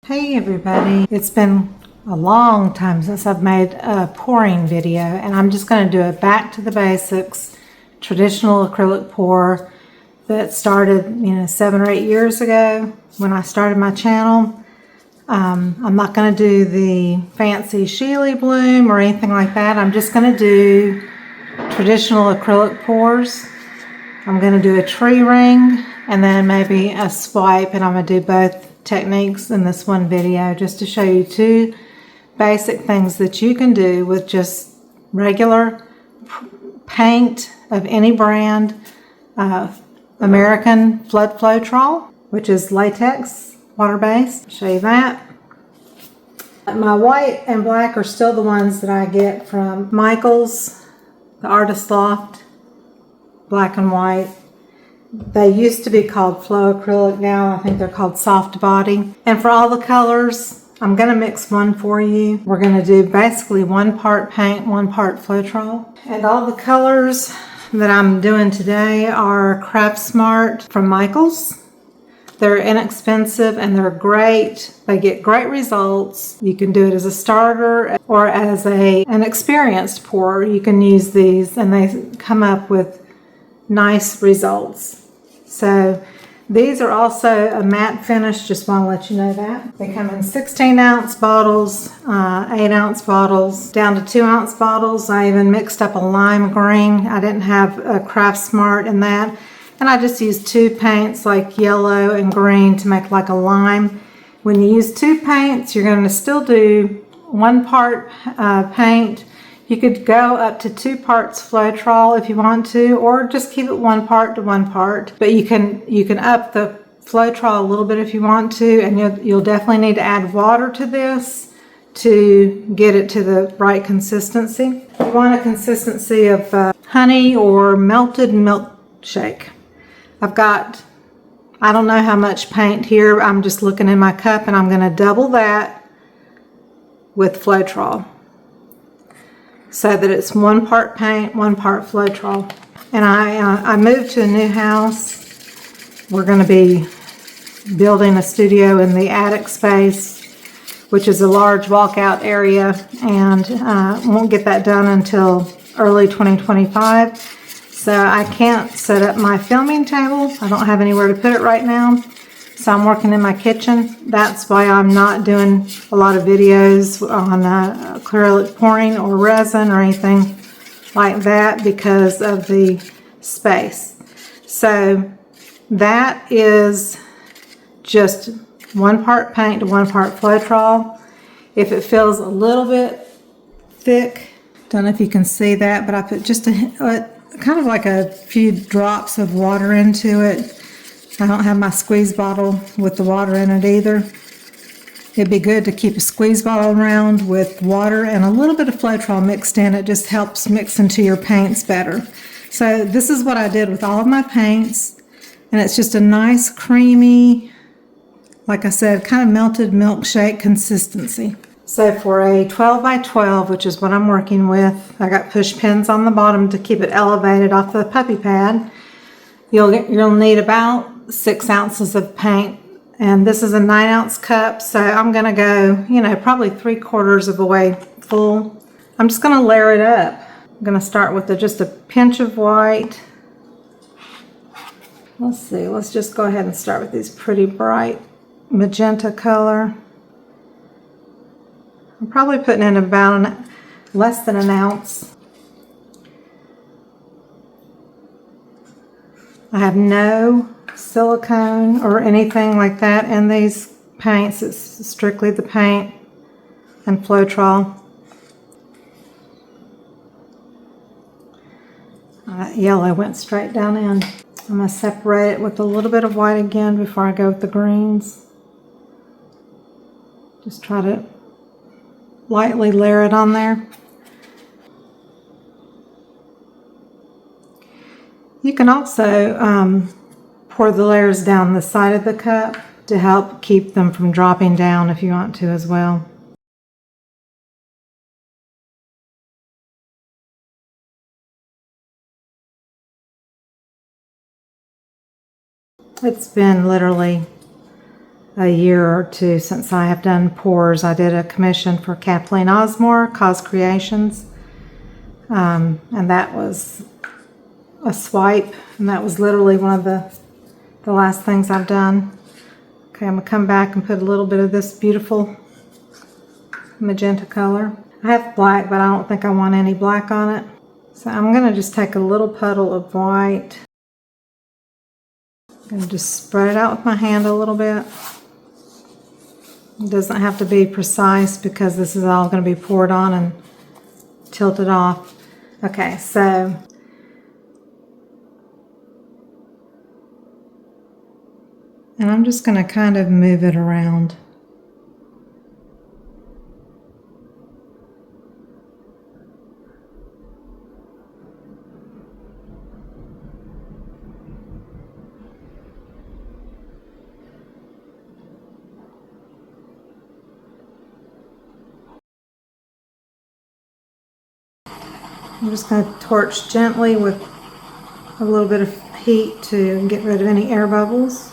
Hey everybody, it's been a long time since I've made a pouring video, and I'm just going to do a back to the basics traditional acrylic pour that started 7 or 8 years ago when I started my channel. I'm not going to do the fancy Sheely bloom or anything like that. I'm just going to do traditional acrylic pours. I'm going to do a tree ring and then maybe a swipe, and I'm going to do both techniques in this one video just to show you two basic things that you can do with just regular paint of any brand. American Flood Floetrol, which is latex, water-based. Show you that. My white and black are still the ones that I get from Michael's, the Artist Loft, black and white. They used to be called Flow Acrylic. Now I think they're called Soft Body. And for all the colors, I'm going to mix one for you. We're going to do basically 1 part paint, 1 part Floetrol. And all the colors that I'm doing today are Craft Smart from Michael's. They're inexpensive and they're great. They get great results. You can do it as a starter or as an experienced pourer. You can use these and they come up with nice results. So these are also a matte finish, just want to let you know that. They come in 16-ounce bottles, 8-ounce bottles, down to 2-ounce bottles. I even mixed up a lime green. I didn't have a Craft Smart in that. And I just used 2 paints like yellow and green to make like a lime. When you use 2 paints, you're going to still do 1 part paint. You could go up to 2 parts Floetrol if you want to, or just keep it 1 part to 1 part. But you can up the Floetrol a little bit if you want to, and you'll definitely need to add water to this to get it to the right consistency. You want a consistency of honey or melted milkshake. I've got, I don't know how much paint here. I'm just looking in my cup, and I'm going to double that with Floetrol, so that it's 1 part paint, 1 part Floetrol. And I moved to a new house. We're going to be building a studio in the attic space, which is a large walkout area, and won't get that done until early 2025. So I can't set up my filming table. I don't have anywhere to put it right now. So I'm working in my kitchen. That's why I'm not doing a lot of videos on acrylic pouring or resin or anything like that because of the space. So that is just 1 part paint to 1 part Floetrol. If it feels a little bit thick, don't know if you can see that, but I put just kind of like a few drops of water into it. I don't have my squeeze bottle with the water in it either. It'd be good to keep a squeeze bottle around with water and a little bit of Floetrol mixed in. It just helps mix into your paints better. So this is what I did with all of my paints, and it's just a nice creamy, like I said, kind of melted milkshake consistency. So for a 12 by 12, which is what I'm working with, I got push pins on the bottom to keep it elevated off the puppy pad. You'll need about 6 ounces of paint, and this is a 9-ounce cup, so I'm gonna go, probably 3/4 of the way full. I'm just gonna layer it up. I'm gonna start with just a pinch of white. Let's see, let's just go ahead and start with these pretty bright magenta color. I'm probably putting in about less than an ounce. I have no silicone or anything like that in these paints. It's strictly the paint and Floetrol. That yellow went straight down in. I'm going to separate it with a little bit of white again before I go with the greens. Just try to lightly layer it on there. You can also pour the layers down the side of the cup to help keep them from dropping down if you want to as well. It's been literally a year or two since I have done pours. I did a commission for Kathleen Osmore, Cause Creations, and that was a swipe, and that was literally one of the last things I've done. Okay, I'm gonna come back and put a little bit of this beautiful magenta color. I have black, but I don't think I want any black on it. So I'm gonna just take a little puddle of white and just spread it out with my hand a little bit. It doesn't have to be precise because this is all going to be poured on and tilted off. Okay, so and I'm just going to kind of move it around. I'm just going to torch gently with a little bit of heat to get rid of any air bubbles.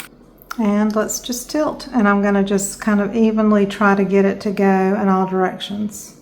And let's just tilt. And I'm going to just kind of evenly try to get it to go in all directions.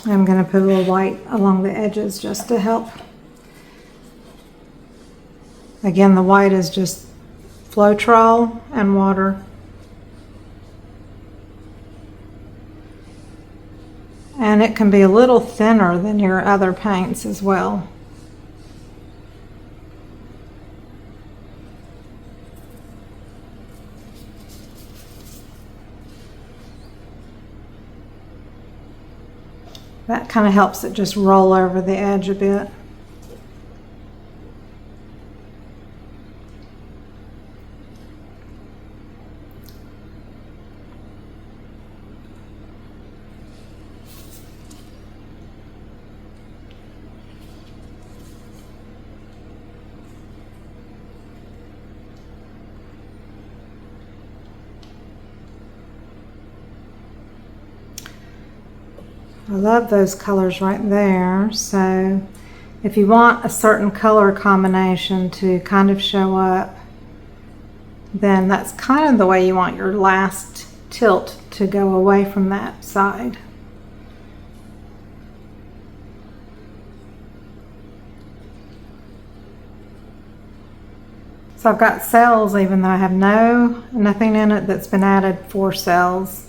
I'm going to put a little white along the edges just to help. Again, the white is just Floetrol and water. And it can be a little thinner than your other paints as well. That kind of helps it just roll over the edge a bit. I love those colors right there. So if you want a certain color combination to kind of show up, then that's kind of the way you want your last tilt to go away from that side. So I've got cells even though I have nothing in it that's been added for cells.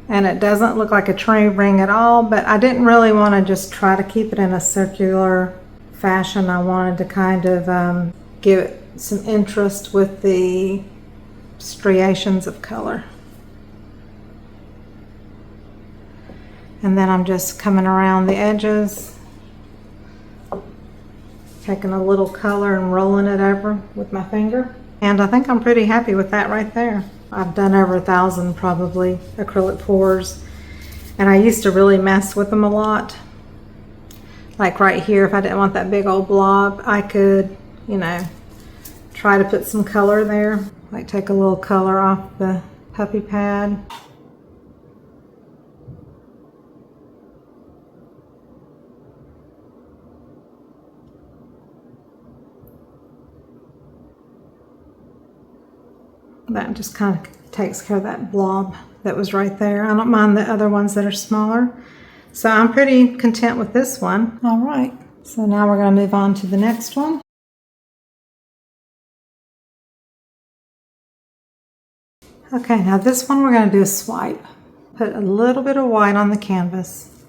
And it doesn't look like a tree ring at all, but I didn't really want to just try to keep it in a circular fashion. I wanted to kind of give it some interest with the striations of color. And then I'm just coming around the edges, taking a little color and rolling it over with my finger. And I think I'm pretty happy with that right there. I've done over 1,000 probably acrylic pours, and I used to really mess with them a lot. Like right here, if I didn't want that big old blob, I could, you know, try to put some color there. Like take a little color off the puppy pad. That just kind of takes care of that blob that was right there. I don't mind the other ones that are smaller. So I'm pretty content with this one. All right, so now we're going to move on to the next one. Okay, now this one we're going to do a swipe. Put a little bit of white on the canvas.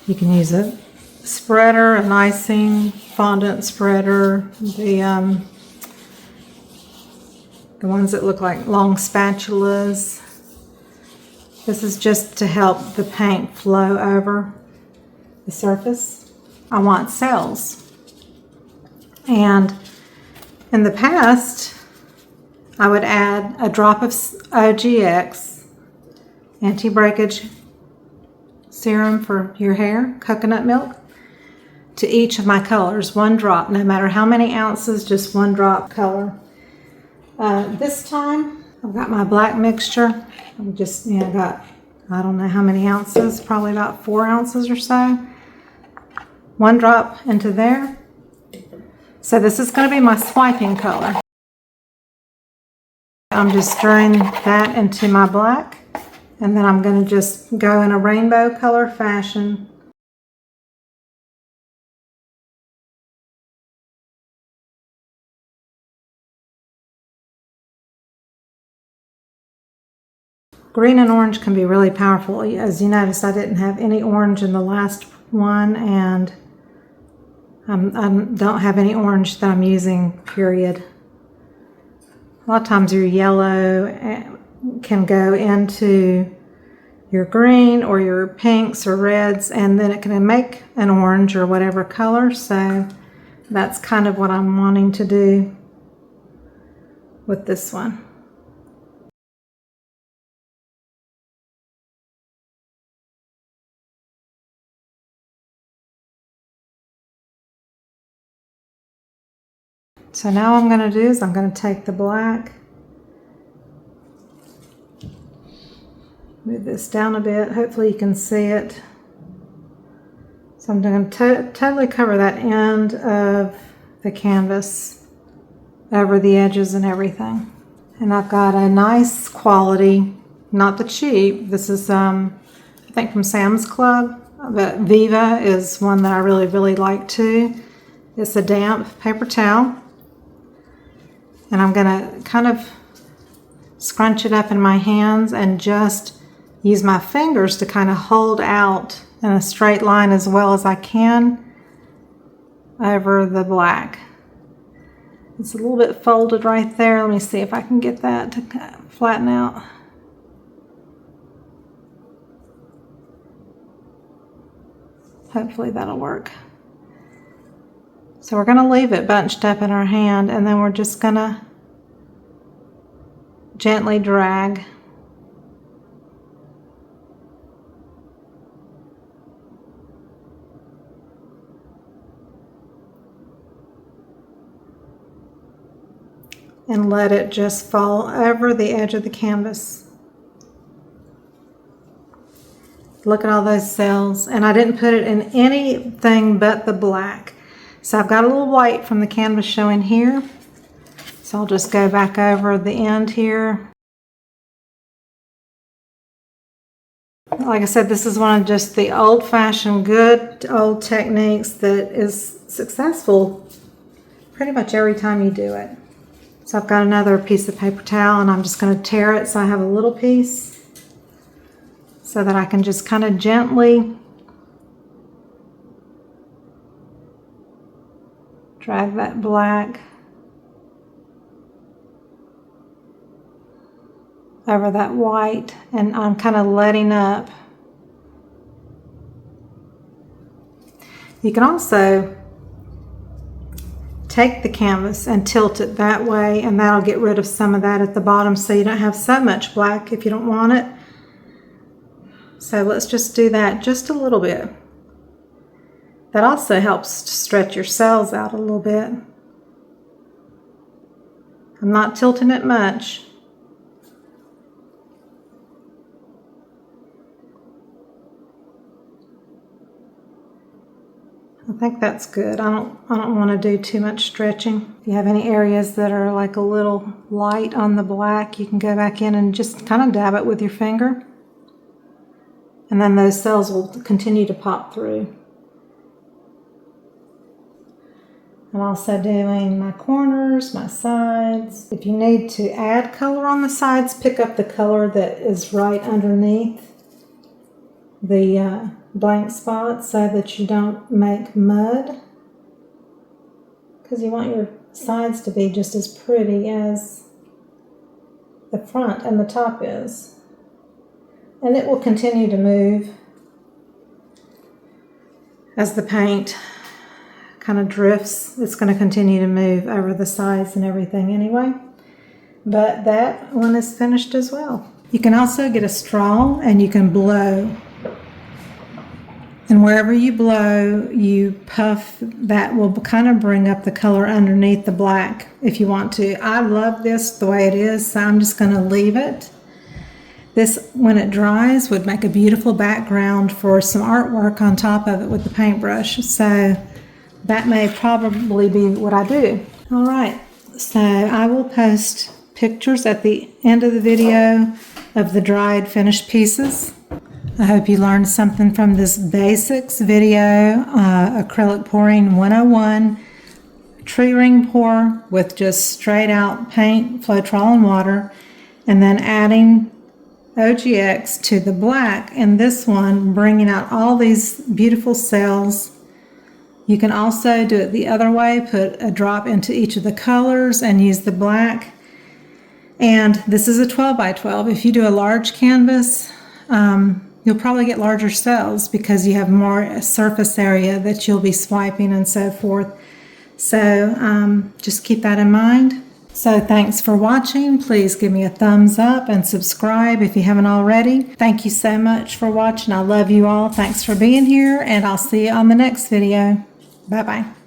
You can use a spreader, an icing, fondant spreader, the ones that look like long spatulas. This is just to help the paint flow over the surface. I want cells. And in the past, I would add a drop of OGX, anti-breakage serum for your hair, coconut milk, to each of my colors, 1 drop, no matter how many ounces, just 1 drop color. This time, I've got my black mixture. I'm just, got, I don't know how many ounces, probably about 4 ounces or so. 1 drop into there. So this is going to be my swiping color. I'm just stirring that into my black, and then I'm going to just go in a rainbow color fashion. Green and orange can be really powerful. As you noticed, I didn't have any orange in the last one, and I don't have any orange that I'm using, period. A lot of times your yellow can go into your green or your pinks or reds, and then it can make an orange or whatever color. So that's kind of what I'm wanting to do with this one. So now what I'm going to do is I'm going to take the black, move this down a bit, hopefully you can see it. So I'm going to totally cover that end of the canvas over the edges and everything. And I've got a nice quality, not the cheap, this is I think from Sam's Club, but Viva is one that I really, really like too. It's a damp paper towel. And I'm going to kind of scrunch it up in my hands and just use my fingers to kind of hold out in a straight line as well as I can over the black. It's a little bit folded right there. Let me see if I can get that to flatten out. Hopefully that'll work. So we're going to leave it bunched up in our hand, and then we're just going to gently drag. And let it just fall over the edge of the canvas. Look at all those cells, and I didn't put it in anything but the black. So I've got a little white from the canvas showing here. So I'll just go back over the end here. Like I said, this is one of just the old-fashioned, good old techniques that is successful pretty much every time you do it. So I've got another piece of paper towel, and I'm just going to tear it so I have a little piece so that I can just kind of gently drag that black over that white, and I'm kind of letting up. You can also take the canvas and tilt it that way, and that'll get rid of some of that at the bottom so you don't have so much black if you don't want it. So let's just do that just a little bit. That also helps to stretch your cells out a little bit. I'm not tilting it much. I think that's good. I don't want to do too much stretching. If you have any areas that are like a little light on the black, you can go back in and just kind of dab it with your finger. And then those cells will continue to pop through. I'm also doing my corners, my sides. If you need to add color on the sides, pick up the color that is right underneath the blank spots so that you don't make mud, because you want your sides to be just as pretty as the front and the top is. And it will continue to move as the paint kind of drifts. It's going to continue to move over the sides and everything anyway. but that one is finished as well. You can also get a straw and you can blow. And wherever you blow, you puff, that will kind of bring up the color underneath the black if you want to. I love this the way it is, so I'm just going to leave it. This, when it dries, would make a beautiful background for some artwork on top of it with the paintbrush. So that may probably be what I do. All right, so I will post pictures at the end of the video of the dried finished pieces. I hope you learned something from this basics video, acrylic pouring 101, tree ring pour with just straight out paint, Floetrol and water, and then adding OGX to the black, and this one bringing out all these beautiful cells. You can also do it the other way, put a drop into each of the colors and use the black. And this is a 12 by 12. If you do a large canvas, you'll probably get larger cells because you have more surface area that you'll be swiping and so forth. So just keep that in mind. So thanks for watching. Please give me a thumbs up and subscribe if you haven't already. Thank you so much for watching. I love you all. Thanks for being here, and I'll see you on the next video. Bye-bye.